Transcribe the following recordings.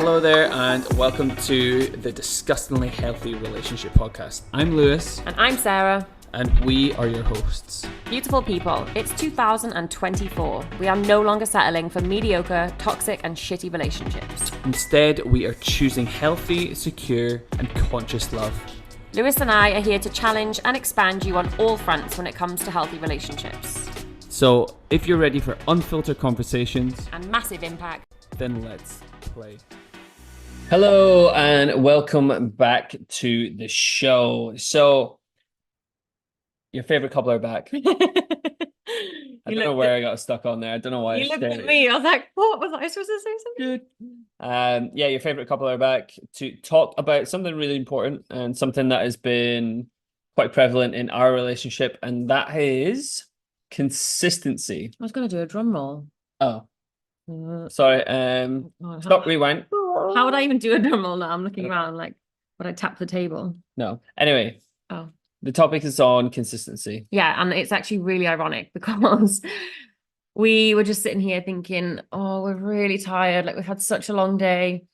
Hello there, and welcome to the Disgustingly Healthy Relationship Podcast. I'm Lewis. And I'm Sarah. And we are your hosts. Beautiful people, it's 2024. We are no longer settling for mediocre, toxic, and shitty relationships. Instead, we are choosing healthy, secure, and conscious love. Lewis and I are here to challenge and expand you on all fronts when it comes to healthy relationships. So, if you're ready for unfiltered conversations and massive impact, then let's play. Hello, and welcome back to the show. So, your favorite couple are back. I don't know where I got stuck on there. I don't know why. You looked at me. I was like, what was I supposed to say something? Good. Yeah, your favorite couple are back to talk about something really important and something that has been quite prevalent in our relationship, and that is consistency. I was going to do a drum roll. Oh, sorry. Stop, rewind. How would I even do a drum roll now? I'm looking around like, would I tap the table? No. Anyway. Oh. The topic is on consistency. Yeah, and it's actually really ironic because we were just sitting here thinking, oh, we're really tired. Like, we've had such a long day.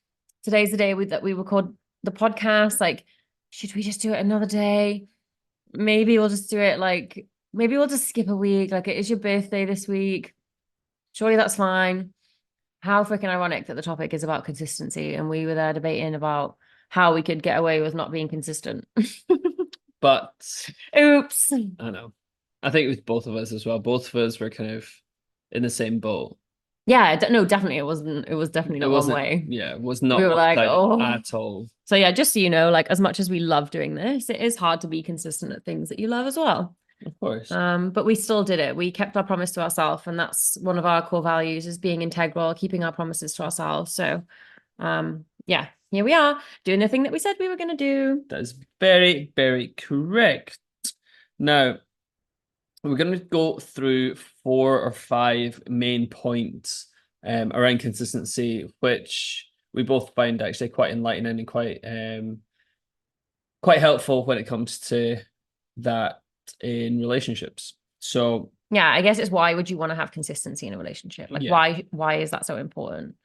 Today's the day that we record the podcast. Like, should we just do it another day? Maybe we'll just do it maybe we'll just skip a week. Like, it is your birthday this week. Surely that's fine. How freaking ironic that the topic is about consistency. And we were there debating about how we could get away with not being consistent. But oops. I know. I think it was both of us as well. Both of us were kind of in the same boat. Yeah, no, definitely. It was definitely not one way. Yeah, it was not. We were like, oh, at all. So yeah, just so you know, like, as much as we love doing this, it is hard to be consistent at things that you love as well. Of course. But we still did it. We kept our promise to ourselves, and that's one of our core values, is being integral, keeping our promises to ourselves. So yeah, here we are doing the thing that we said we were going to do. That is very, very correct. Now, we're going to go through 4 or 5 main points around consistency, which we both find actually quite enlightening and quite helpful when it comes to that in relationships. So yeah, I guess it's, why would you want to have consistency in a relationship? Like, why is that so important?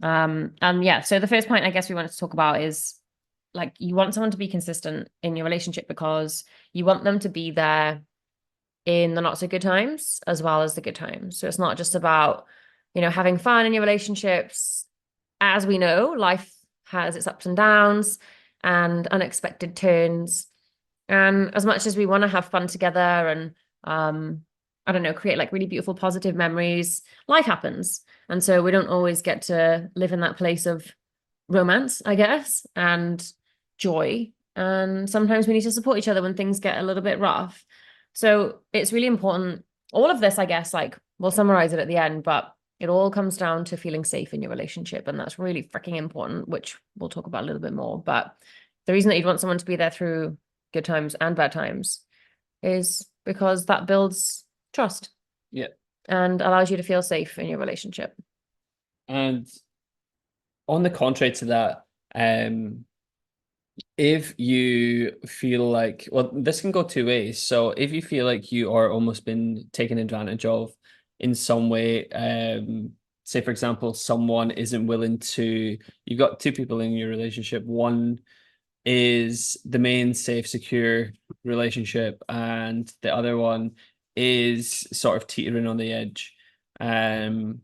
And yeah, so the first point I guess we wanted to talk about is, like, you want someone to be consistent in your relationship because you want them to be there in the not so good times as well as the good times. So it's not just about, having fun in your relationships. As we know, life has its ups and downs and unexpected turns. And as much as we want to have fun together and I don't know, create like really beautiful, positive memories, life happens. And so we don't always get to live in that place of romance, I guess, and joy. And sometimes we need to support each other when things get a little bit rough. So it's really important. All of this, I guess, like, we'll summarize it at the end, but it all comes down to feeling safe in your relationship. And that's really freaking important, which we'll talk about a little bit more. But the reason that you'd want someone to be there through good times and bad times is because that builds trust. Yeah. And allows you to feel safe in your relationship. And on the contrary to that, if you feel like, well, this can go 2 ways. So if you feel like you are almost been taken advantage of in some way, say, for example, someone isn't willing to, you've got 2 people in your relationship. One is the main safe, secure relationship, and the other one is sort of teetering on the edge. And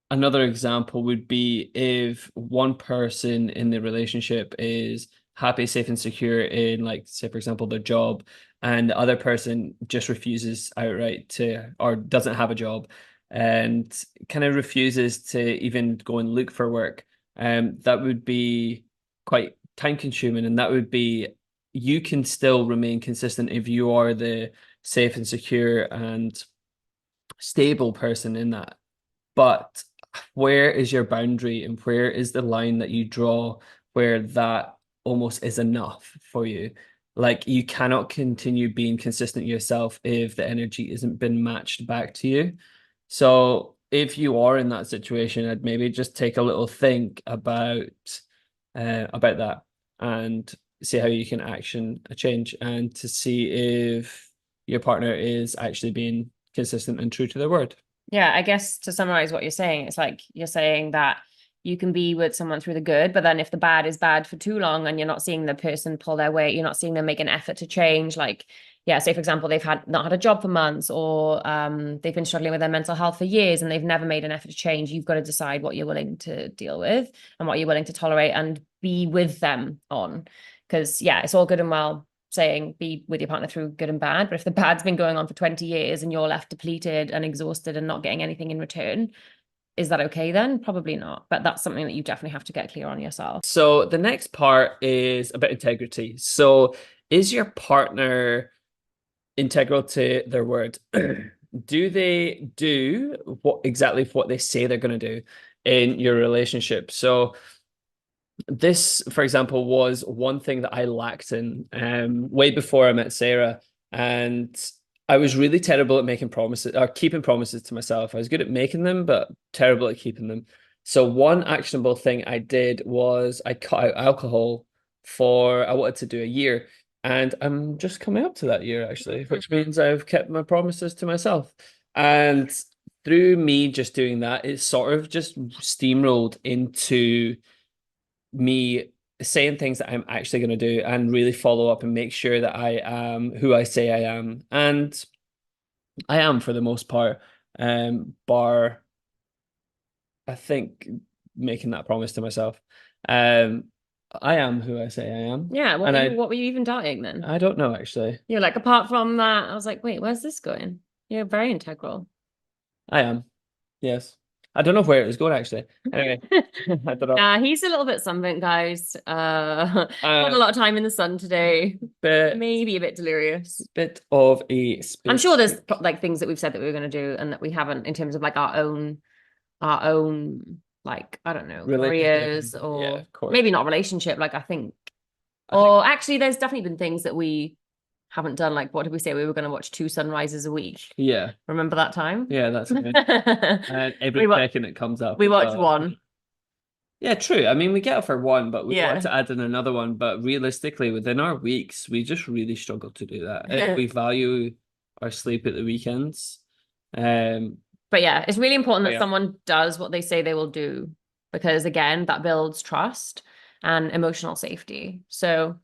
another example would be if one person in the relationship is happy, safe, and secure in, like, say, for example, their job, and the other person just refuses outright to, or doesn't have a job, and kind of refuses to even go and look for work. That would be quite time consuming, and that would be, you can still remain consistent if you are the safe and secure and stable person in that. But where is your boundary, and where is the line that you draw where that almost is enough for you? Like, you cannot continue being consistent yourself if the energy isn't been matched back to you. So if you are in that situation, I'd maybe just take a little think about that and see how you can action a change, and to see if your partner is actually being consistent and true to their word. Yeah, I guess to summarize what you're saying, it's like you're saying that you can be with someone through the good, but then if the bad is bad for too long and you're not seeing the person pull their weight, you're not seeing them make an effort to change, like, yeah, say for example, they've had not had a job for months, or they've been struggling with their mental health for years and they've never made an effort to change. You've got to decide what you're willing to deal with and what you're willing to tolerate and be with them on. Because yeah, it's all good and well saying be with your partner through good and bad, but if the bad's been going on for 20 years and you're left depleted and exhausted and not getting anything in return, is that okay then? Probably not, but that's something that you definitely have to get clear on yourself. So the next part is about integrity. So is your partner integral to their word? Do they do what they say they're going to do in your relationship? So this, for example, was one thing that I lacked in way before I met Sarah. And I was really terrible at making promises or keeping promises to myself. I was good at making them, but terrible at keeping them. So one actionable thing I did was I cut out alcohol for I wanted to do a year. And I'm just coming up to that year actually, which means I've kept my promises to myself. And through me just doing that, it sort of just steamrolled into me saying things that I'm actually going to do and really follow up and make sure that I am who I say I am. And I am for the most part, bar, I think, making that promise to myself. Um, I am who I say I am. Yeah, And what were you even doubting then? I don't know actually. You're like, apart from that, I was like, wait, where's this going? You're very integral. I am. Yes. I don't know where it was going actually. Anyway, I don't know. He's a little bit sunburnt, guys. Had a Uh, lot of time in the sun today. bit Maybe a bit delirious. bit of a I'm sure there's space like things that we've said that we were going to do and that we haven't in terms of like our own like I don't know relationship. careers Yeah, or of course. maybe not relationship. Like I think, I think or actually, there's definitely been things that we haven't done. Like what did we say? We were going to watch 2 sunrises a week. yeah. Remember that time? Yeah, that's good. And every we wa- second it comes up. we watched one. Yeah, true. I mean, we get it for one, but we want Yeah. to add in another one. But realistically, within our weeks, we just really struggle to do that. If we value our sleep at the weekends. But yeah, it's really important But that yeah, someone does what they say they will do because again, that builds trust and emotional safety. So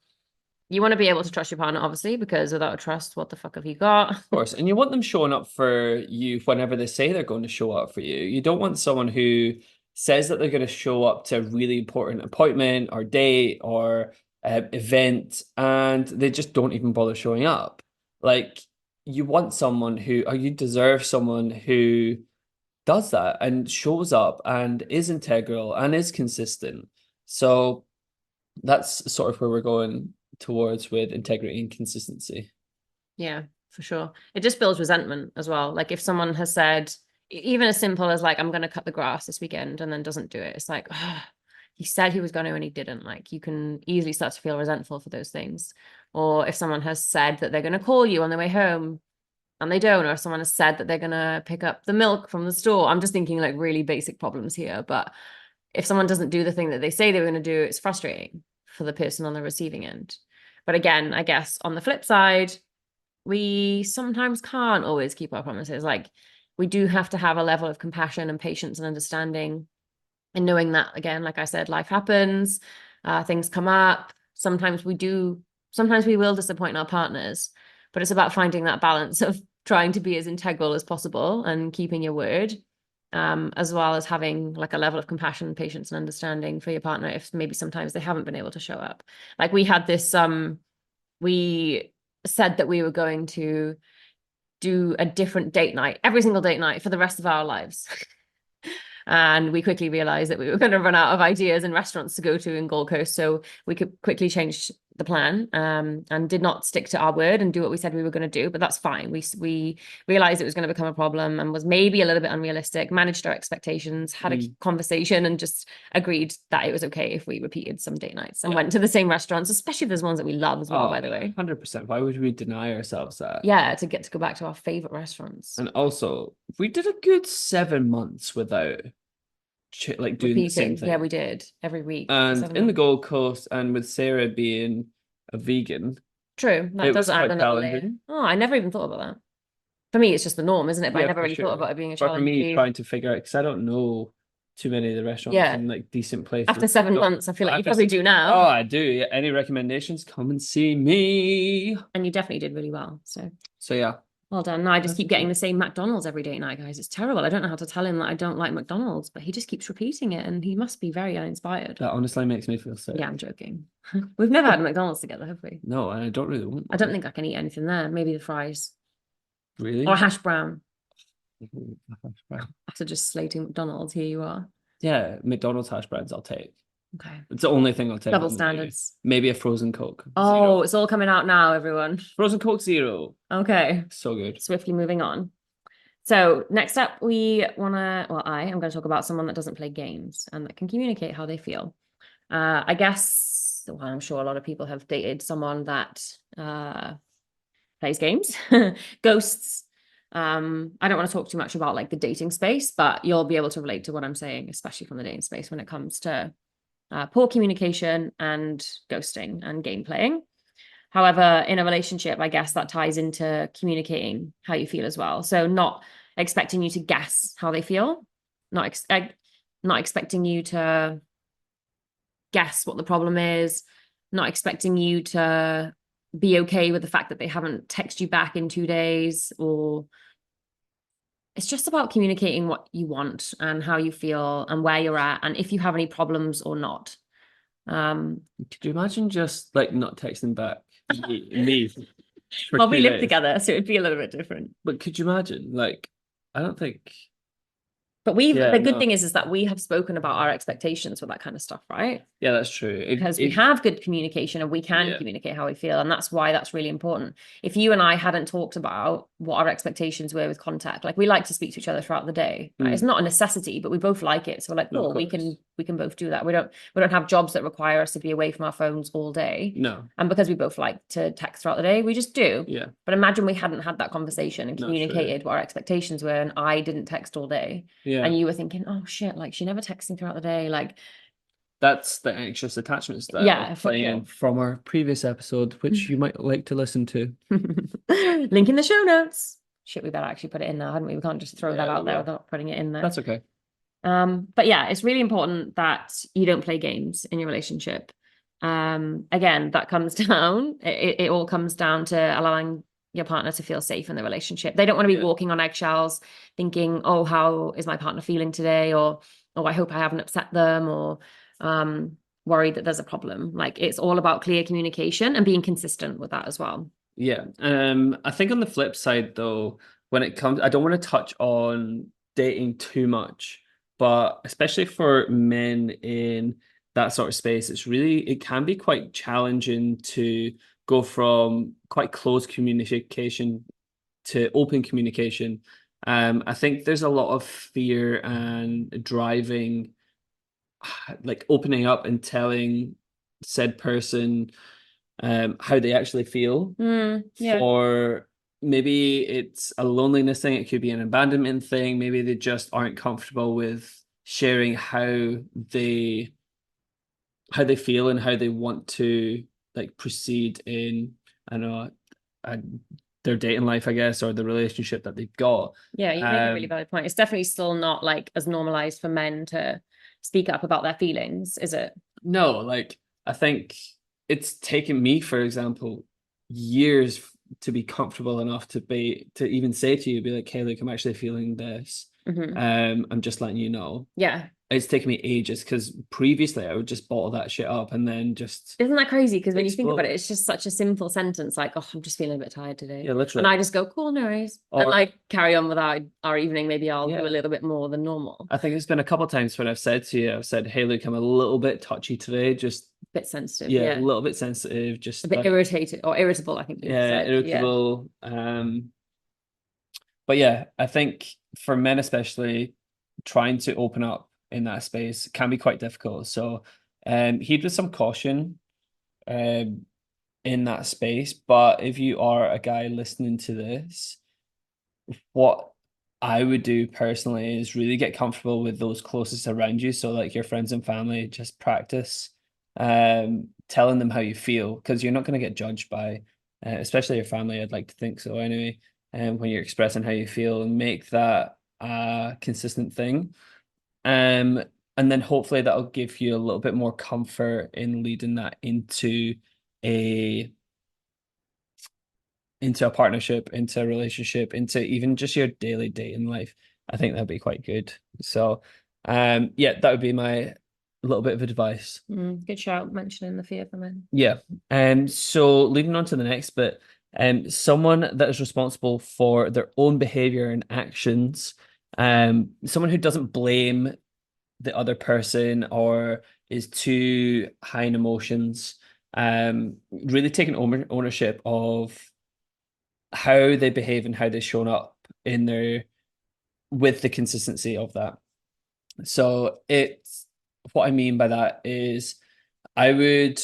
you want to be able to trust your partner, obviously, because without trust, what the fuck have you got? of course. And you want them showing up for you whenever they say they're going to show up for you. You don't want someone who says that they're going to show up to a really important appointment or date or event and they just don't even bother showing up. Like, you want someone who, or you deserve someone who does that and shows up and is integral and is consistent. So that's sort of where we're going towards with integrity and consistency. Yeah, for sure. It just builds resentment as well. Like if someone has said, even as simple as like, I'm going to cut the grass this weekend and then doesn't do it, it's like, oh, he said he was going to and he didn't. Like you can easily start to feel resentful for those things. Or if someone has said that they're going to call you on their way home and they don't, or if someone has said that they're going to pick up the milk from the store. I'm just thinking like really basic problems here. But if someone doesn't do the thing that they say they were going to do, it's frustrating for the person on the receiving end. But again, I guess on the flip side, we sometimes can't always keep our promises. Like we do have to have a level of compassion and patience and understanding. And knowing that, again, like I said, life happens, things come up. Sometimes we will disappoint our partners, but it's about finding that balance of trying to be as integral as possible and keeping your word, as well as having like a level of compassion, patience, and understanding for your partner if maybe sometimes they haven't been able to show up. Like we had this, we said that we were going to do a different date night every single date night for the rest of our lives. And we quickly realized that we were going to run out of ideas and restaurants to go to in Gold Coast. So we could quickly change the plan, and did not stick to our word and do what we said we were going to do. But that's fine. We realized it was going to become a problem and was maybe a little bit unrealistic, managed our expectations, had a conversation and just agreed that it was okay if we repeated some date nights and went to the same restaurants, especially if there's ones that we love as well, by the way. 100%. Why would we deny ourselves that? Yeah, to get to go back to our favorite restaurants. And also, we did a good 7 months without like doing the same Repeating. thing. Yeah, we did every week. And in the Gold Coast, and with Sarah being a vegan, true. That it does was add quite another layer. challenging. Oh, I never even thought about that. For me, it's just the norm, isn't it? But I Yeah, never for really thought sure. about it being a But for challenge for me, you. trying to figure out, because I don't know too many of the restaurants Yeah. in like decent places. After seven So months, I feel like you after, probably do oh, now. I do. Yeah. Any recommendations? Come and see me. And you definitely did really well. So So yeah, well done. No, I just that's keep getting good. the same McDonald's every day now, guys. It's terrible. I don't know how to tell him that I don't like McDonald's, but he just keeps repeating it and he must be very uninspired. That honestly makes me feel Yeah, sick. I'm joking. We've never had a McDonald's together, have we? No, and I don't really want I don't one. think I can eat anything there. Maybe the fries or Really? hash brown. Right. After just slating McDonald's, here you are. Yeah, McDonald's hash browns I'll take. Okay. It's the only thing I'll take Double on the menu. standards. Maybe a frozen Coke. Oh, Zero. it's all coming out now, everyone. Frozen Coke Zero. Okay. So good. Swiftly moving on. So next up, I am going to talk about someone that doesn't play games and that can communicate how they feel. I guess, well, I'm sure a lot of people have dated someone that plays games, ghosts. I don't want to talk too much about like the dating space, but you'll be able to relate to what I'm saying, especially from the dating space when it comes to poor communication and ghosting and game playing. However, in a relationship, I guess that ties into communicating how you feel as well. So not expecting you to guess how they feel, not expecting you to guess what the problem is, not expecting you to be okay with the fact that they haven't texted you back in 2 days, or it's just about communicating what you want and how you feel and where you're at and if you have any problems or not. Could you imagine just like not texting back me for Well, we two live days? together, so it'd be a little bit different. But could you imagine? Like, I don't think. But Yeah, the good no. thing is that we have spoken about our expectations for that kind of stuff, right? Yeah, that's true. Because we have good communication and we can Yeah. communicate how we feel. And that's why that's really important. If you and I hadn't talked about what our expectations were with contact, like we like to speak to each other throughout the day, right? It's not a necessity, but we both like it. So we're like, No, of cool, course. we can both do that. We don't have jobs that require us to be away from our phones all day. No. And because we both like to text throughout the day, we just do. Yeah. But imagine we hadn't had that conversation and Not true. communicated what our expectations were, and I didn't text all day. Yeah. And you were thinking, oh shit, like she never texts me throughout the day. Like, That's the anxious attachment style yeah, for playing sure. in from our previous episode, which you might like to listen to. Link in the show notes. Shit, we better actually put it in there, hadn't we? We can't just throw that Yeah, we out there will. without putting it in there. That's okay. But yeah, it's really important that you don't play games in your relationship. Again, that comes down, it all comes down to allowing your partner to feel safe in the relationship. They don't want to be Yeah. walking on eggshells thinking, oh, how is my partner feeling today? Or, oh, I hope I haven't upset them, or worried that there's a problem. Like it's all about clear communication and being consistent with that as well. Yeah. I think on the flip side though, when it comes, I don't want to touch on dating too much, but especially for men in that sort of space, it can be quite challenging to go from quite close communication to open communication. I think there's a lot of fear and driving, like opening up and telling said person how they actually feel. Yeah. For maybe it's a loneliness thing, it could be an abandonment thing, maybe they just aren't comfortable with sharing they how they feel and how they want to like proceed in, I don't know, uh, their dating life, I guess, or the relationship that they've got. Yeah, you make a really valid point. It's definitely still not like as normalized for men to speak up about their feelings, is it? No, like I think it's taken me, for example, years to be comfortable enough to even say to you, be like, hey, look, I'm actually feeling this. Mm-hmm. I'm just letting you know. Yeah. It's taken me ages because previously I would just bottle that shit up and then just Isn't that crazy? Because when you think about it, explode. it's just such a simple sentence like, oh, I'm just feeling a bit tired today. Yeah, And literally. I just go, cool, no worries. And Or like carry on with our evening. Maybe I'll do a yeah, little bit more than normal. I think it's been a couple of times when I've said to you, I've said, hey, look, I'm a little bit touchy today. Just A bit sensitive, yeah, a yeah. little bit sensitive. A Just bit like irritated or irritable, I think you yeah, said. Yeah. irritable. But yeah, I think for men especially, trying to open up in that space can be quite difficult. So heed with some caution um in that space. But if you are a guy listening to this, what I would do personally is really get comfortable with those closest around you. So like your friends and family, just practice telling them how you feel because you're not going to get judged by especially your family. I'd like to think so anyway. when you're expressing how you feel, and make that a consistent thing. Um, and then hopefully that'll give you a little bit more comfort in leading that a into a partnership, into a relationship, into even just your daily dating life. I think that'd be quite good. So, yeah, that would be my little bit of advice. Good shout mentioning the fear for men. Yeah. So leading on to the next bit, someone that is responsible for their own behavior and actions, someone who doesn't blame the other person or is too high in emotions, really taking ownership of how they behave and how they've shown up in their with the consistency of that. So it's what I mean by that is I would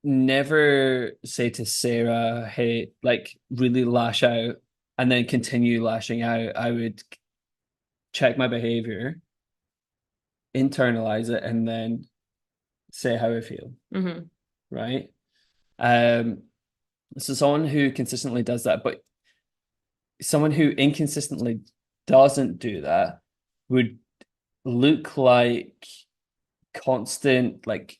never say to Sarah, hey, like really lash out and then continue lashing out. I would check my behavior, internalize it, and then say how I feel. Mm-hmm. Right. So someone who consistently does that, but someone who inconsistently doesn't do that would look like constant like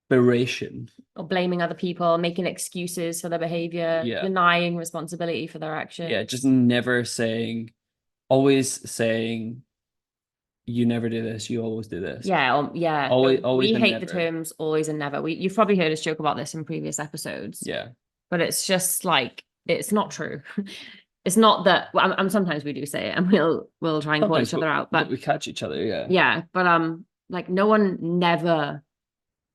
beration. Or blaming other people, making excuses for their behavior, Yeah. denying responsibility for their actions. Yeah, just never saying, always saying, you never do this, you always do this. Yeah, yeah. Always We and hate the never. terms always and never. You've probably heard us joke about this in previous episodes. Yeah. But it's just like it's not true. It's not that I'm sometimes we do say it and we'll try and call Sometimes each other out, but we catch each other, yeah. yeah, but like no one never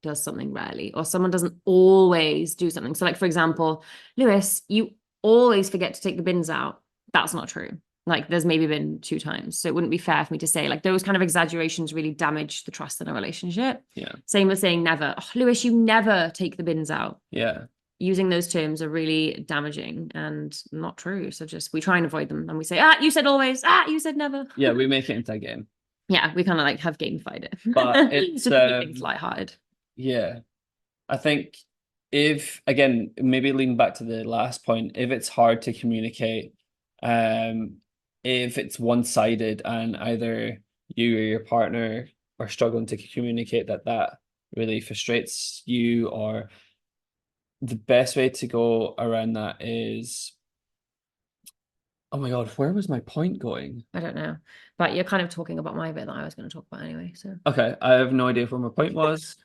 does something rarely, or someone doesn't always do something. So like for example, Lewis, you always forget to take the bins out. That's not true. Like there's maybe been 2 times. So it wouldn't be fair for me to say like those kind of exaggerations really damage the trust in a relationship. Yeah. Same with saying never. Oh, Lewis, you never take the bins out. Yeah. Using those terms are really damaging and not true. So just we try and avoid them and we say, you said always, you said never. Yeah, we make it into a game. Yeah, we kind of like have gamified it. But it's to keep things lighthearted. Yeah. I think if again, maybe leaning back to the last point, if it's hard to communicate, if it's one-sided and either you or your partner are struggling to communicate that really frustrates you, or the best way to go around that is, oh my God, where was my point going? I don't know, but you're kind of talking about my bit that I was going to talk about anyway. So Okay, I have no idea where my point was.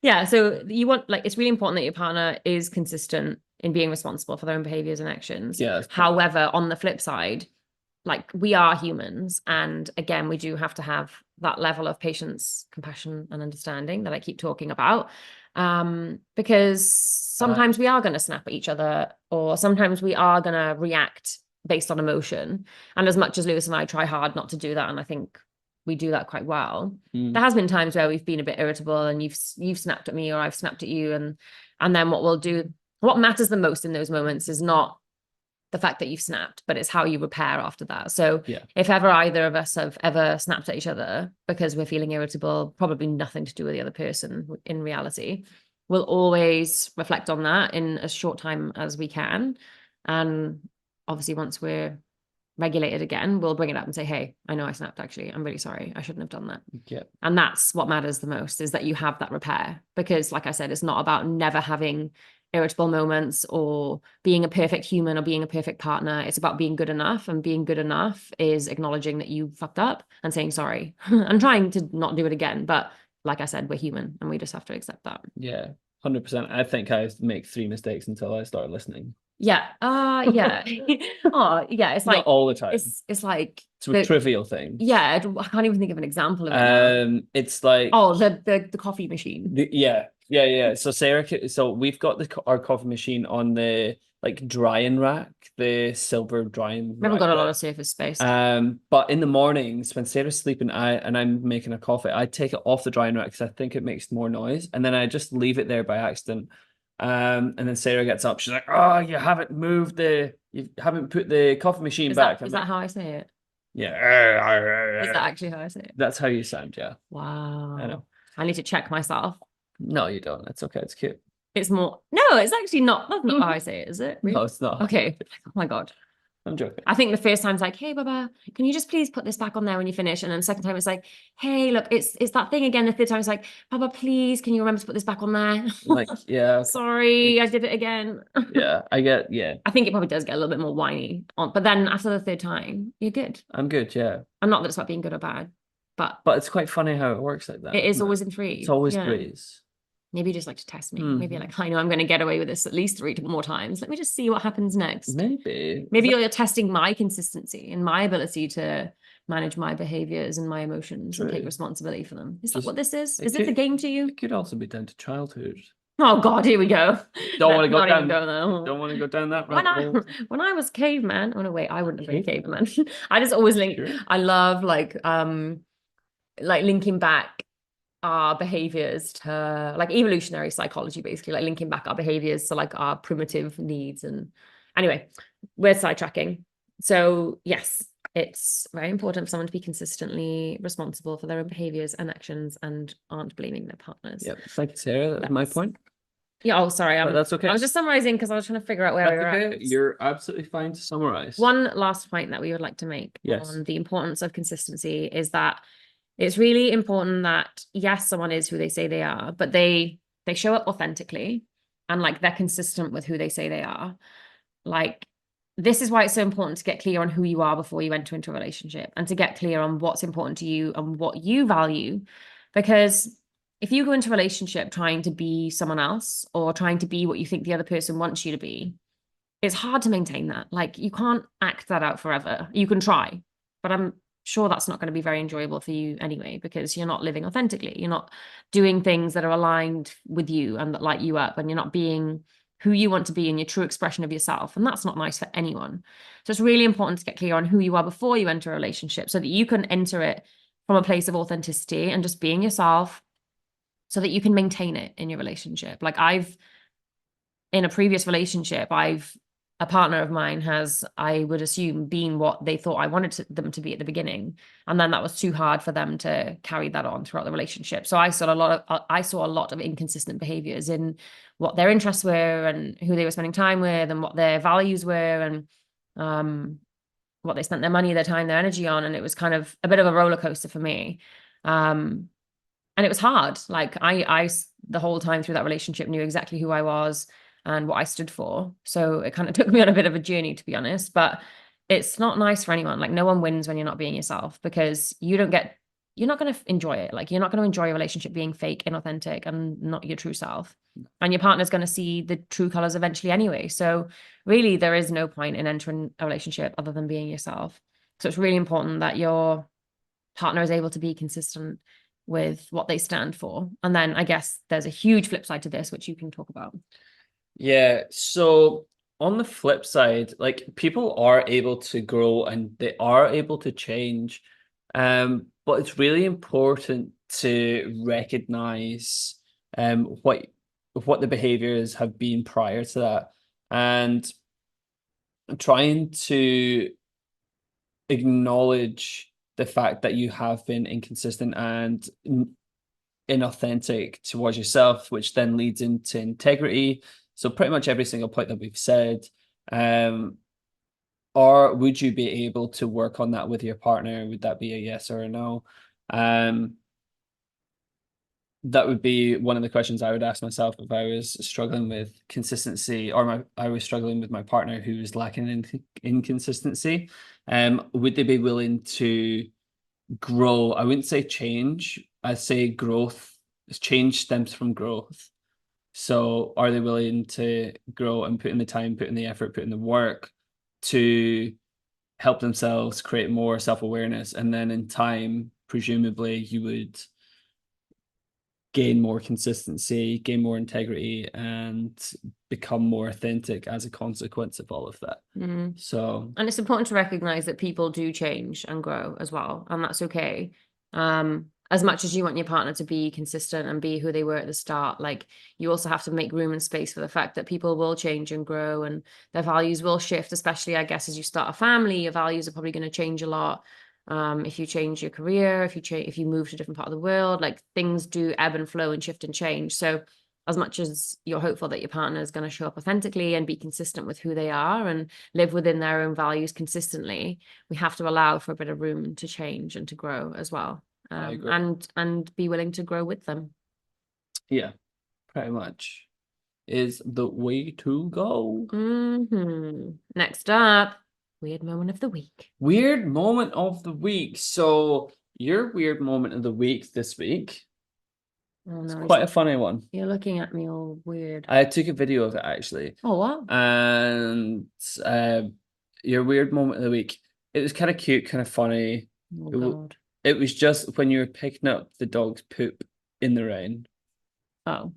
yeah, so you want like it's really important that your partner is consistent in being responsible for their own behaviors and actions. Yeah. However, on the flip side, like we are humans, and again, we do have to have that level of patience, compassion, and understanding that I keep talking about. Because sometimes we are going to snap at each other, or sometimes we are going to react based on emotion. And as much as Lewis and I try hard not to do that, and I think we do that quite well, there has been times where we've been a bit irritable and you've snapped at me or I've snapped at you, and then what matters the most in those moments is not the fact that you've snapped, but it's how you repair after that. So if ever either of us have ever snapped at each other because we're feeling irritable, probably nothing to do with the other person in reality, we'll always reflect on that in as short time as we can. And obviously once we're regulated again, we'll bring it up and say, hey, I know I snapped, actually, I'm really sorry, I shouldn't have done that. Yeah. And that's what matters the most, is that you have that repair, because like I said, it's not about never having irritable moments or being a perfect human or being a perfect partner. It's about being good enough, and being good enough is acknowledging that you fucked up and saying sorry and trying to not do it again. But like I said, we're human and we just have to accept that. Yeah, 100%. I think I make 3 mistakes until I start listening. Yeah. Yeah. Oh, yeah. It's like not all the time. It's like it's with trivial things. Yeah, I can't even think of an example of it now. It's like the coffee machine. Yeah. So Sarah, so we've got our coffee machine on the like drying rack, the silver drying. We haven't got a lot of surface space. But in the mornings when Sarah's sleeping, and I'm making a coffee, I take it off the drying rack because I think it makes more noise, and then I just leave it there by accident. And then Sarah gets up. She's like, "Oh, you haven't put the coffee machine back." Is that how I say it? Yeah. Is that actually how I say it? That's how you sound, yeah. Wow. I know. I need to check myself. No, you don't. It's okay. It's cute. It's more, no, it's actually not. That's not how I say it, is it? No, Really? it's not. Okay. Oh my God. I'm joking. I think the first time's like, hey, Baba, can you just please put this back on there when you finish? And then the second time it's like, hey, look, it's that thing again. The third time it's like, Baba, please, can you remember to put this back on there? Like, yeah, Sorry, I did it again. yeah, I get, yeah, I think it probably does get a little bit more whiny on, but then after the third time, you're good. I'm good, yeah. And not that it's about being good or bad, but But it's quite funny how it works like that, it is isn't it? always in It's threes. always Yeah. threes. Maybe you just like to test me. Maybe Hmm. like, I know I'm going to get away with this at least 3 more times. Let me just see what happens next. Maybe. Maybe you're testing my consistency and my ability to manage my behaviors and my emotions and take True. responsibility for them. Is that Just what this is? it Is this a could game to you? it could also be down to childhood. Oh God, here we go. Don't want Let's to go not even down. go there. Don't want to go down that When rabbit I hole. when I was caveman, oh no, wait, I wouldn't have been Caveman. caveman. I just always link. Sure. I love like linking back our behaviors to like evolutionary psychology, basically, like linking back our behaviors to like our primitive needs. And anyway, we're sidetracking. So yes, it's very important for someone to be consistently responsible for their own behaviors and actions and aren't blaming their partners. Yep. Thank you, Sarah. That's my point. Yeah. Oh, sorry. But that's okay. I was just summarizing because I was trying to figure out where we That's were okay. at. You're absolutely fine to summarize. One last point that we would like to make Yes. on the importance of consistency is that it's really important that yes, someone is who they say they are, but they show up authentically and like they're consistent with who they say they are. Like this is why it's so important to get clear on who you are before you enter into a relationship and to get clear on what's important to you and what you value. Because if you go into a relationship trying to be someone else or trying to be what you think the other person wants you to be, it's hard to maintain that. Like you can't act that out forever. You can try, but I'm sure that's not going to be very enjoyable for you anyway, because you're not living authentically. You're not doing things that are aligned with you and that light you up, and you're not being who you want to be in your true expression of yourself. And that's not nice for anyone. So it's really important to get clear on who you are before you enter a relationship so that you can enter it from a place of authenticity and just being yourself so that you can maintain it in your relationship. Like in a previous relationship, a partner of mine has, I would assume, been what they thought I wanted them to be at the beginning, and then that was too hard for them to carry that on throughout the relationship. So I saw a lot of inconsistent behaviors in what their interests were and who they were spending time with and what their values were and what they spent their money, their time, their energy on, and it was kind of a bit of a roller coaster for me. And it was hard. Like I the whole time through that relationship knew exactly who I was and what I stood for. So it kind of took me on a bit of a journey, to be honest. But it's not nice for anyone. Like no one wins when you're not being yourself, because you're not going to enjoy it. Like you're not going to enjoy a relationship being fake, inauthentic, and not your true self. And your partner's going to see the true colors eventually anyway. So really, there is no point in entering a relationship other than being yourself. So it's really important that your partner is able to be consistent with what they stand for. And then I guess there's a huge flip side to this, which you can talk about. Yeah, so on the flip side, like people are able to grow and they are able to change. But it's really important to recognize what the behaviors have been prior to that and trying to acknowledge the fact that you have been inconsistent and inauthentic towards yourself, which then leads into integrity. So pretty much every single point that we've said, or would you be able to work on that with your partner? Would that be a yes or a no? That would be one of the questions I would ask myself if I was struggling with consistency, or I was struggling with my partner who was lacking in inconsistency. Would they be willing to grow? I wouldn't say change. I'd say growth. Change stems from growth. So are they willing to grow and put in the time, put in the effort, put in the work to help themselves create more self-awareness? And then in time, presumably you would gain more consistency, gain more integrity, and become more authentic as a consequence of all of that. So, and it's important to recognize that people do change and grow as well, and that's okay. As much as you want your partner to be consistent and be who they were at the start, like you also have to make room and space for the fact that people will change and grow and their values will shift, especially I guess as you start a family, your values are probably going to change a lot. If you change your career, if you move to a different part of the world, like things do ebb and flow and shift and change. So as much as you're hopeful that your partner is going to show up authentically and be consistent with who they are and live within their own values consistently, we have to allow for a bit of room to change and to grow as well. I agree. And be willing to grow with them. Yeah, pretty much is the way to go. Next up, weird moment of the week. Weird moment of the week. So your weird moment of the week this week. Oh, It's no, quite a funny one. You're looking at me all weird. I took a video of it actually. Oh, wow. And your weird moment of the week. It was kind of cute, kind of funny. Oh, God. It was just when you were picking up the dog's poop in the rain. Oh.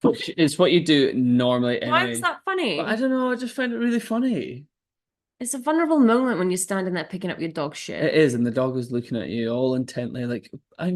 Which is what you do normally anyway. Why is that funny? But I don't know, I just find it really funny. It's a vulnerable moment when you're standing there picking up your dog shit. It is, and the dog was looking at you all intently, like, are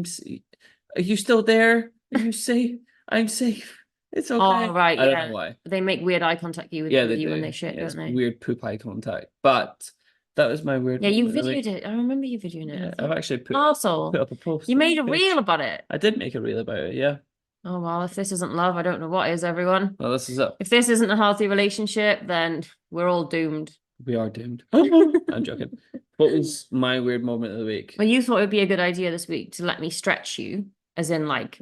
you still there? Are you safe? I'm safe. It's okay. Oh, right, I don't know why. They make weird eye contact with you when they shit, don't they? Weird poop eye contact. But that was my weird. Yeah, you videoed it. I remember you videoing it. Yeah, I've actually put up a post. You made a reel about it. I did make a reel about it, yeah. Oh, well, if this isn't love, I don't know what is, everyone. Well, this is it. If this isn't a healthy relationship, then we're all doomed. We are doomed. I'm joking. What was my weird moment of the week? Well, you thought it would be a good idea this week to let me stretch you, as in like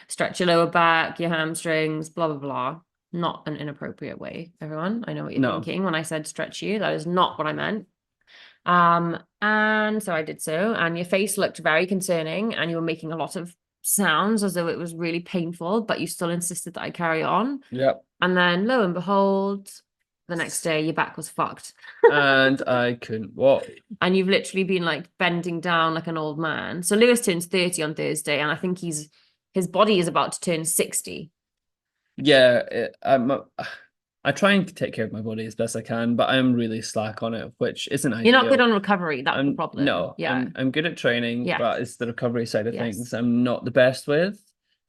stretch your lower back, your hamstrings, blah, blah, blah. Not an inappropriate way, everyone. I know what you're thinking when I said stretch you. That is not what I meant. And so I did so, and your face looked very concerning, and you were making a lot of sounds as though it was really painful, but you still insisted that I carry on. Yep. And then lo and behold, the next day your back was fucked. And I couldn't walk. And you've literally been like bending down like an old man. So Lewis turns 30 on Thursday, and I think his body is about to turn 60. Yeah, I try and take care of my body as best I can, but I'm really slack on it, which isn't ideal. You're not good on recovery. That's the problem. No, yeah, I'm good at training, but it's the recovery side of things I'm not the best with.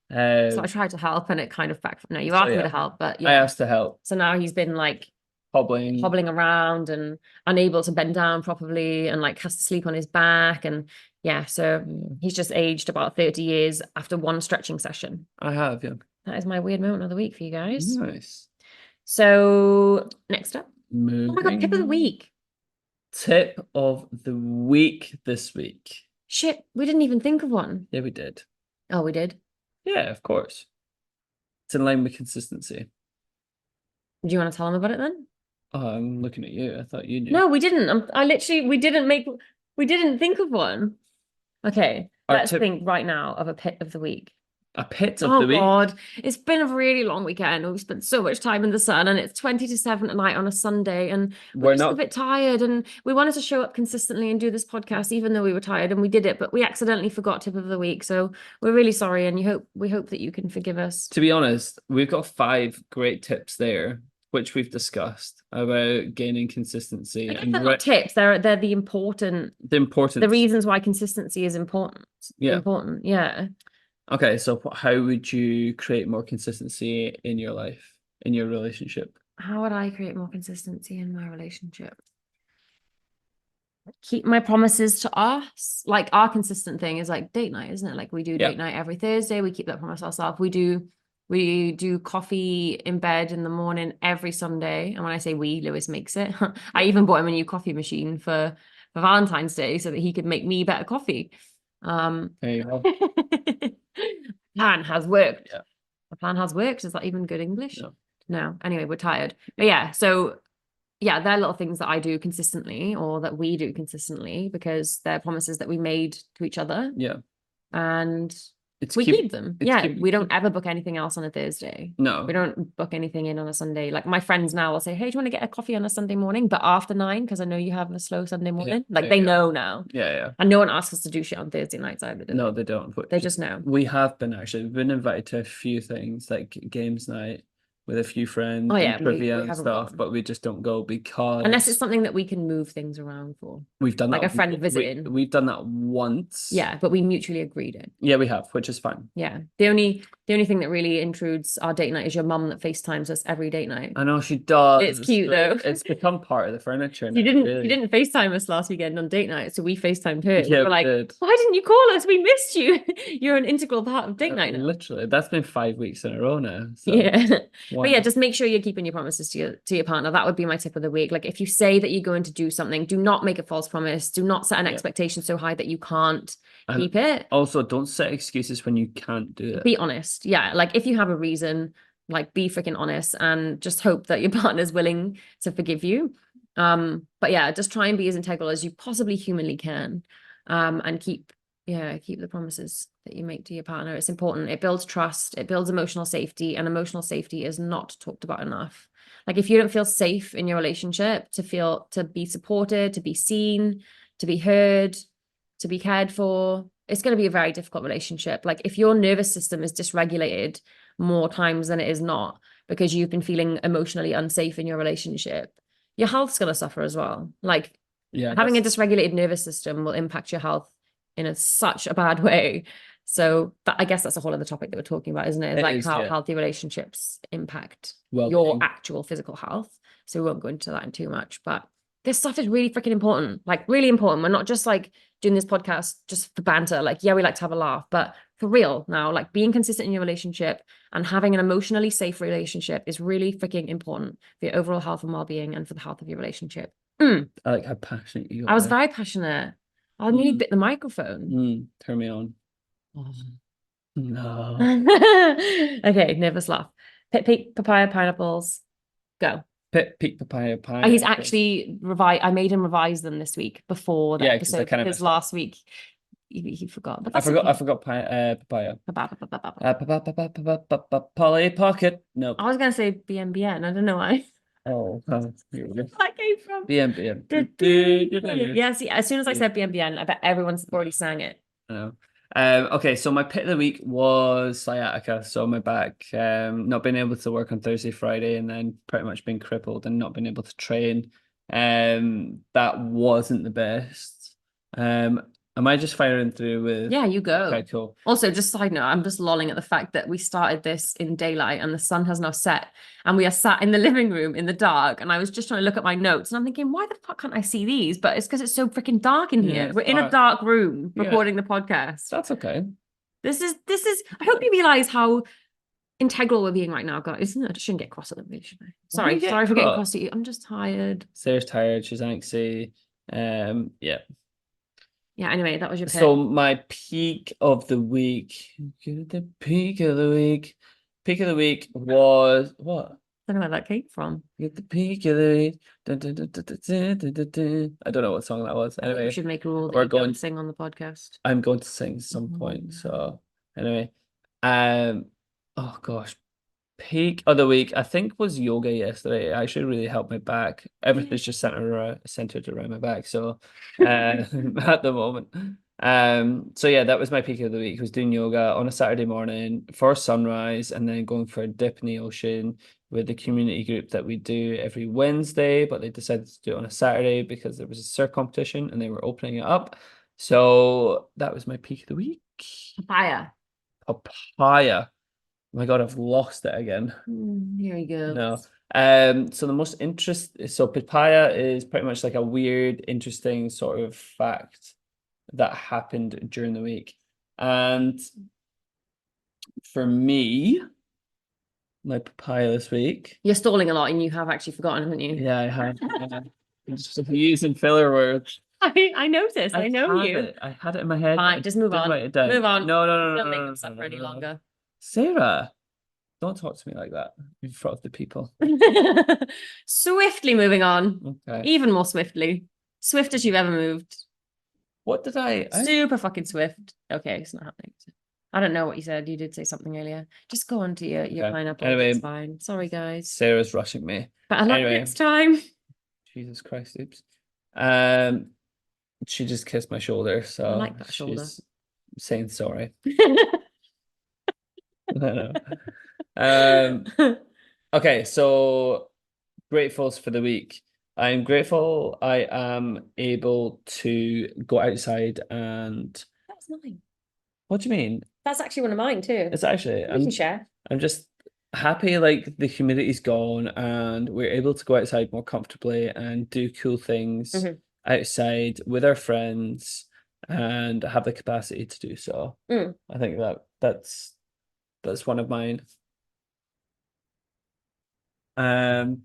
So I tried to help, and it kind of back. No, you asked me to help, but I asked to help. So now he's been like hobbling around and unable to bend down properly, and like has to sleep on his back, and so he's just aged about 30 years after one stretching session. I have, yeah. That is my weird moment of the week for you guys. Nice. So next up, oh my God, tip of the week. Tip of the week this week. Shit, we didn't even think of one. Yeah, we did. Oh, we did? Yeah, of course. It's in line with consistency. Do you want to tell them about it then? Oh, I'm looking at you. I thought you knew. No, we didn't. We didn't think of one. Okay, let's think right now of a pit of the week. A pit of the week? Oh God, it's been a really long weekend. We've spent so much time in the sun, and it's 20 to 7 at night on a Sunday, and we're just a bit tired, and we wanted to show up consistently and do this podcast even though we were tired, and we did it, but we accidentally forgot tip of the week. So we're really sorry, and we hope that you can forgive us. To be honest, we've got 5 great tips there, which we've discussed about gaining consistency. And they're not tips, they're the reasons why consistency is important. Yeah. Okay, so how would you create more consistency in your life, in your relationship? How would I create more consistency in my relationship? Keep my promises to us. Like our consistent thing is like date night, isn't it? Like we do date night every Thursday. We keep that promise ourselves. We do coffee in bed in the morning every Sunday. And when I say we, Lewis makes it. I even bought him a new coffee machine for Valentine's Day so that he could make me better coffee. There you go. Plan has worked. Yeah. The plan has worked. Is that even good English? No. Anyway, we're tired. But they're little things that I do consistently, or that we do consistently, because they're promises that we made to each other. Yeah. And we keep them. We don't ever book anything else on a Thursday. No. We don't book anything in on a Sunday. Like my friends now will say, hey, do you want to get a coffee on a Sunday morning? But after 9, because I know you have a slow Sunday morning. They know now. Yeah. And no one asks us to do shit on Thursday nights either. No, they don't. They just know. We've been invited to a few things, like games night, with a few friends Oh and yeah, trivia we and haven't stuff, gone. but we just don't go Unless it's because something that we can move things around for. we've done Like that. a friend We visiting. we've done that once. Yeah, but we mutually agreed it. Yeah, we have, which is fine. Yeah. The only thing that really intrudes our date night is your mum that FaceTimes us every date night. I know she does. It's cute though. It's become part of the furniture She now, didn't she really. didn't FaceTime us last weekend on date night, so we FaceTimed her. We Yeah, were we like, did. why didn't you call us? We missed you. You're an integral part of date night now. Literally, that's been 5 weeks in a row now. So Yeah. why But yeah, not? just make sure you're keeping your promises to your partner. That would be my tip of the week. Like if you say that you're going to do something, do not make a false promise. Do not set an Yeah. expectation so high that you can't And keep it. also, don't set excuses when you can't do it. Be honest. Yeah. Like if you have a reason, like be freaking honest and just hope that your partner's willing to forgive you. But yeah, just try and be as integral as you possibly humanly can. And keep the promises that you make to your partner. It's important. It builds trust, it builds emotional safety, and emotional safety is not talked about enough. Like if you don't feel safe in your relationship to be supported, to be seen, to be heard, to be cared for, it's going to be a very difficult relationship. Like if your nervous system is dysregulated more times than it is not because you've been feeling emotionally unsafe in your relationship, your health's going to suffer as well. Like Yeah, having a dysregulated nervous system will impact your health in such a bad way. So I guess that's a whole other topic that we're talking about, isn't it? It's like how healthy relationships impact your actual physical health. So we won't go into that in too much, but this stuff is really freaking important, like really important. We're not just like doing this podcast just for banter. Like, yeah, we like to have a laugh, but for real now, like being consistent in your relationship and having an emotionally safe relationship is really freaking important for your overall health and well-being and for the health of your relationship. I like how passionate you are. I was very passionate. I nearly bit the microphone. Turn me on. Oh. No. Okay, nervous laugh. Pit, papaya, pineapples. Go. Peak papaya pie. He's actually I made him revise them this week before the episode because last week he forgot. But I forgot papaya. Polly Pocket. No. I was gonna say BNBN. I don't know why. Oh, here we go. That came from BNBN. Yeah, see, as soon as I said BNBN, I bet everyone's already sang it. I know. Okay, so my pit of the week was sciatica. So my back, not being able to work on Thursday, Friday, and then pretty much being crippled and not being able to train. That wasn't the best. Am I just firing through with? Yeah, you go. Okay, cool. Also, just side note, I'm just lolling at the fact that we started this in daylight and the sun has now set and we are sat in the living room in the dark. And I was just trying to look at my notes and I'm thinking, why the fuck can't I see these? But it's because it's so freaking dark in here. We're in a dark room recording the podcast. That's okay. This is, I hope you realize how integral we're being right now, guys. I shouldn't get cross at them, should I? Sorry for getting cross at you. I'm just tired. Sarah's tired. She's anxious. Yeah. Yeah, anyway, that was your pick. So my peak of the week. The peak of the week. Peak of the week was what? I don't know where that came from. Get the peak of the week. Dun, dun, dun, dun, dun, dun, dun, dun. I don't know what song that was. Anyway, we should make a rule that you don't sing on the podcast. I'm going to sing some point. So anyway, oh gosh, peak of the week I think was yoga yesterday. It actually really helped my back. Everything's just centered around my back. So at the moment. So yeah, that was my peak of the week. Was doing yoga on a Saturday morning for sunrise and then going for a dip in the ocean with the community group that we do every Wednesday, but they decided to do it on a Saturday because there was a surf competition and they were opening it up. So that was my peak of the week. Papaya. Oh my God, I've lost it again. Here you go. No. So the most papaya is pretty much like a weird, interesting sort of fact that happened during the week. And for me, my papaya this week. You're stalling a lot and you have actually forgotten, haven't you? Yeah, I have. I'm just using filler words. I noticed. I know you. I had it in my head. Fine, just move on. Move on. No. Don't make this up for any longer. Sarah, don't talk to me like that in front of the people. Swiftly moving on. Okay. Even more swiftly. Swift as you've ever moved. What did I? Super fucking swift. Okay, it's not happening. I don't know what you said. You did say something earlier. Just go on to your pineapple. Anyway, it's fine. Sorry, guys. Sarah's rushing me. But I love next time. Jesus Christ, oops. She just kissed my shoulder, so I like that shoulder. She's saying sorry. I know. Okay, so gratefuls for the week. I'm grateful I am able to go outside and That's mine. what do you mean? That's actually one of mine too. It's actually We can share. I'm just happy like the humidity's gone and we're able to go outside more comfortably and do cool things Hmm. outside with our friends and have the capacity to do so. Mm. I think that's one of mine. And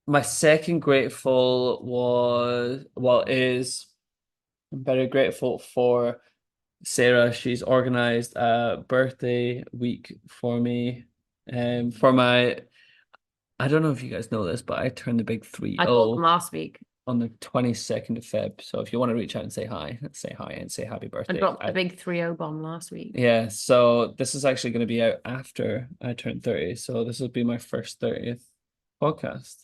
my second grateful was well is I'm very grateful for Sarah. She's organized a birthday week for me. For my I don't know if you guys know this, but I turned the big I told them 30 last week. on the 22nd of Feb. So if you want to reach out and say hi and say happy I birthday. dropped the big 3-0 bomb last week. Yeah, so this is actually going to be out after I turn 30. So this will be my first 30th podcast.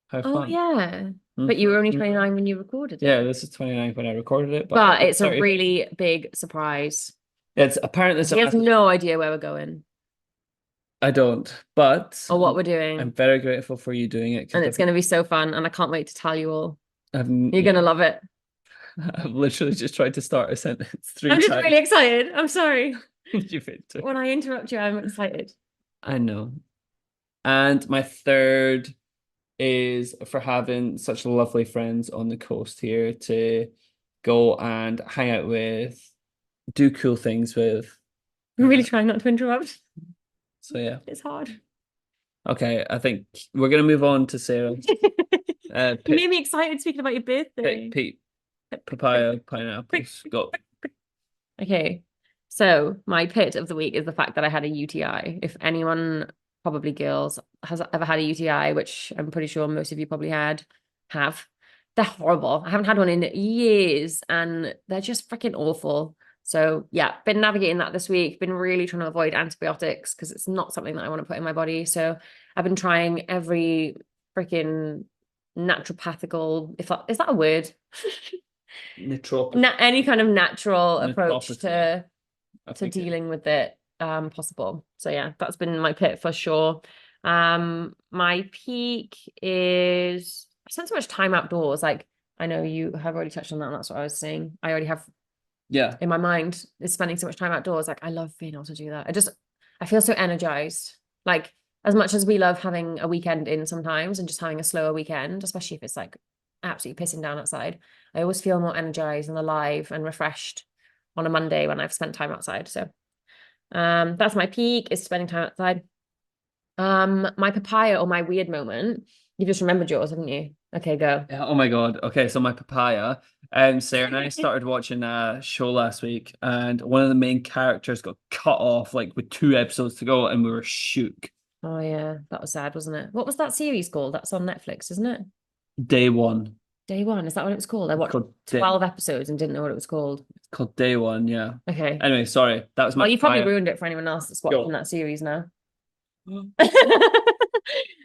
How Oh fun. yeah. But you were only Mhm. 29 when you recorded Yeah, it. this is 29 when I recorded it, but But it's a 30. really big surprise. It's apparently it's a He has massive. no idea where we're going I don't, but or what we're I'm doing. very grateful for you doing it And because it's going to be so fun. And I can't wait to tell you all. I've You're going to love it. I've literally just tried to start a sentence three I'm just times. really excited. I'm sorry. You've hit two. When I interrupt you, I'm excited. I know. And my third is for having such lovely friends on the coast here to go and hang out with, do cool things with. I'm really trying not to interrupt. So yeah. It's hard. Okay, I think we're gonna move on to Sarah. You made me excited speaking about your birthday. Pete, papaya, pineapples. Go. Okay. So my pit of the week is the fact that I had a UTI. If anyone, probably girls, has ever had a UTI, which I'm pretty sure most of you probably have. They're horrible. I haven't had one in years and they're just freaking awful. So yeah, been navigating that this week. Been really trying to avoid antibiotics because it's not something that I want to put in my body. So I've been trying every freaking naturopathical, if that is that a word? Nootropic. Any kind of natural approach Nootropic. I to think it. dealing with it possible. So yeah, that's been my pit for sure. My peak is I spent so much time outdoors. Like I know you have already touched on that, and that's what I was saying. I already have Yeah. in my mind is spending so much time outdoors. Like I love being able to do that. I feel so energized. Like as much as we love having a weekend in sometimes and just having a slower weekend, especially if it's like absolutely pissing down outside, I always feel more energized and alive and refreshed on a Monday when I've spent time outside. So that's my peak is spending time outside. My papaya or my weird moment. You've just remembered yours, haven't you? Okay, go. Yeah, oh my God. Okay, so my papaya. Sarah and I started watching a show last week, and one of the main characters got cut off like with 2 episodes to go, and we were shook. Oh yeah, that was sad, wasn't it? What was that series called? That's on Netflix, isn't it? Day one. Day One, is that what it was called? I It's watched called Day, 12 episodes and didn't know what it was called. it's called Day One, yeah. Okay. Anyway, sorry. That was my Well, you probably papaya. ruined it for anyone else that's watching Go. that series now.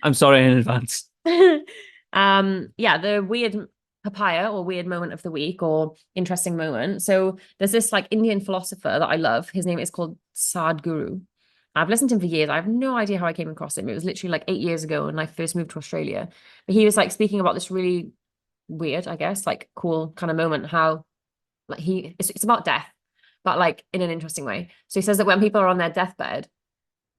I'm sorry in advance. Yeah, the weird papaya or weird moment of the week or interesting moment. So there's this like Indian philosopher that I love. His name is called Sadhguru. I've listened to him for years. I have no idea how I came across him. It was literally like 8 years ago when I first moved to Australia. But he was like speaking about this really weird, I guess, like cool kind of moment, how like it's about death, but like in an interesting way. So he says that when people are on their deathbed,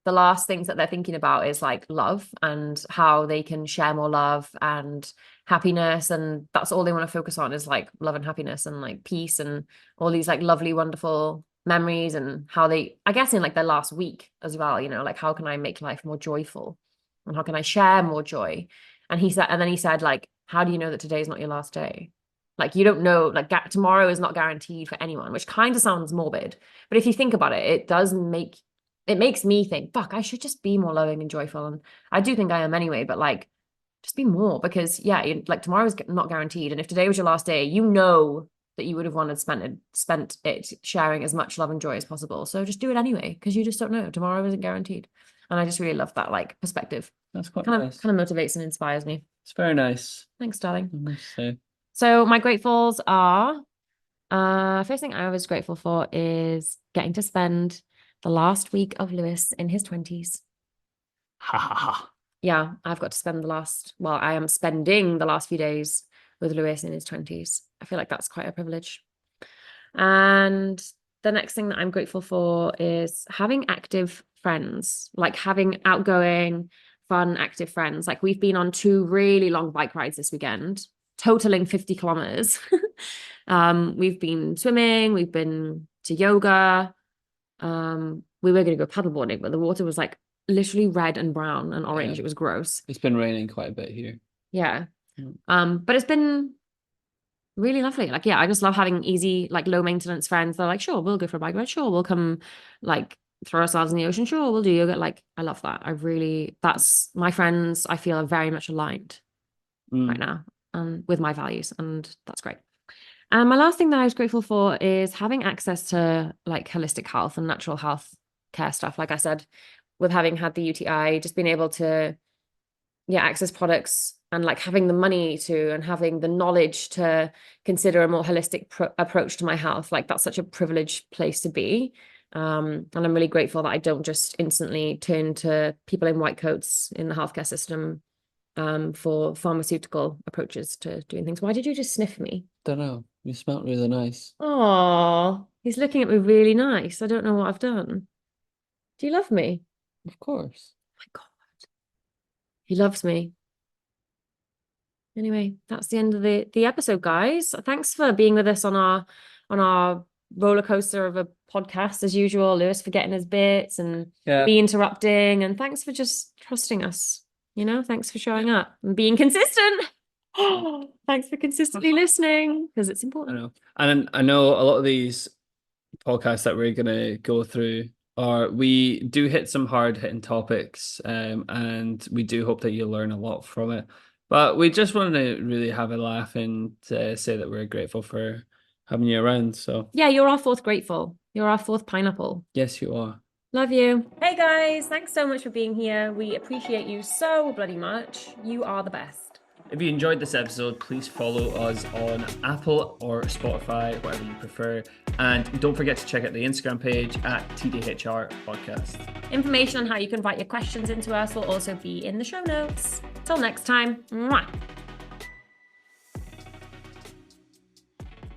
the last things that they're thinking about is like love and how they can share more love and happiness, and that's all they want to focus on is like love and happiness and like peace and all these like lovely wonderful memories, and how they, I guess, in like their last week as well, like how can I make life more joyful and how can I share more joy. And then he said, like, how do you know that today is not your last day? Like you don't know, like tomorrow is not guaranteed for anyone, which kind of sounds morbid, but if you think about it, it makes me think, fuck, I should just be more loving and joyful. And I do think I am anyway, but like, just be more, because yeah, like tomorrow's not guaranteed. And if today was your last day, you know that you would have wanted spent it sharing as much love and joy as possible. So just do it anyway, because you just don't know. Tomorrow isn't guaranteed. And I just really love that like perspective. That's quite Kind of nice. kind of motivates and inspires me. It's very nice. Thanks, darling. Nice to say. So my gratefuls are first thing I was grateful for is getting to spend the last week of Lewis in his 20s. Ha ha ha. Yeah, I've got to spend I am spending the last few days with Lewis in his 20s. I feel like that's quite a privilege. And the next thing that I'm grateful for is having active friends, like having outgoing, fun, active friends. Like we've been on 2 really long bike rides this weekend, totaling 50 kilometers. We've been swimming, we've been to yoga. We were going to go paddleboarding, but the water was like literally red and brown and orange. Yeah. It was gross. It's been raining quite a bit here. Yeah. But it's been really lovely. Like, yeah, I just love having easy, like low maintenance friends. They're like, sure, we'll go for a bike ride. Sure, we'll come like throw ourselves in the ocean. Sure, we'll do yoga. Like, I love that. That's my friends, I feel are very much aligned right now with my values. And that's great. And my last thing that I was grateful for is having access to like holistic health and natural health care stuff. Like I said, with having had the UTI, just being able to, access products and like having the money to and having the knowledge to consider a more holistic approach to my health. Like that's such a privileged place to be. And I'm really grateful that I don't just instantly turn to people in white coats in the healthcare system for pharmaceutical approaches to doing things. Why did you just sniff me? Don't know. You smelled really nice. Oh, he's looking at me really nice. I don't know what I've done. Do you love me? Of course. Oh my God. He loves me. Anyway, that's the end of the episode, guys. Thanks for being with us on our roller coaster of a podcast as usual. Lewis for getting his bits and me interrupting, and thanks for just trusting us. Thanks for showing up and being consistent. Thanks for consistently listening because it's important. I know. And I know a lot of these podcasts that we're gonna go through we do hit some hard hitting topics, and we do hope that you'll learn a lot from it. But we just want to really have a laugh and say that we're grateful for having you around. So yeah, you're our 4th grateful. You're our 4th pineapple. Yes, you are. Love you. Hey guys, thanks so much for being here. We appreciate you so bloody much. You are the best. If you enjoyed this episode, please follow us on Apple or Spotify, whatever you prefer. And don't forget to check out the Instagram page at TDHR Podcast. Information on how you can write your questions into us will also be in the show notes. Till next time. Mwah.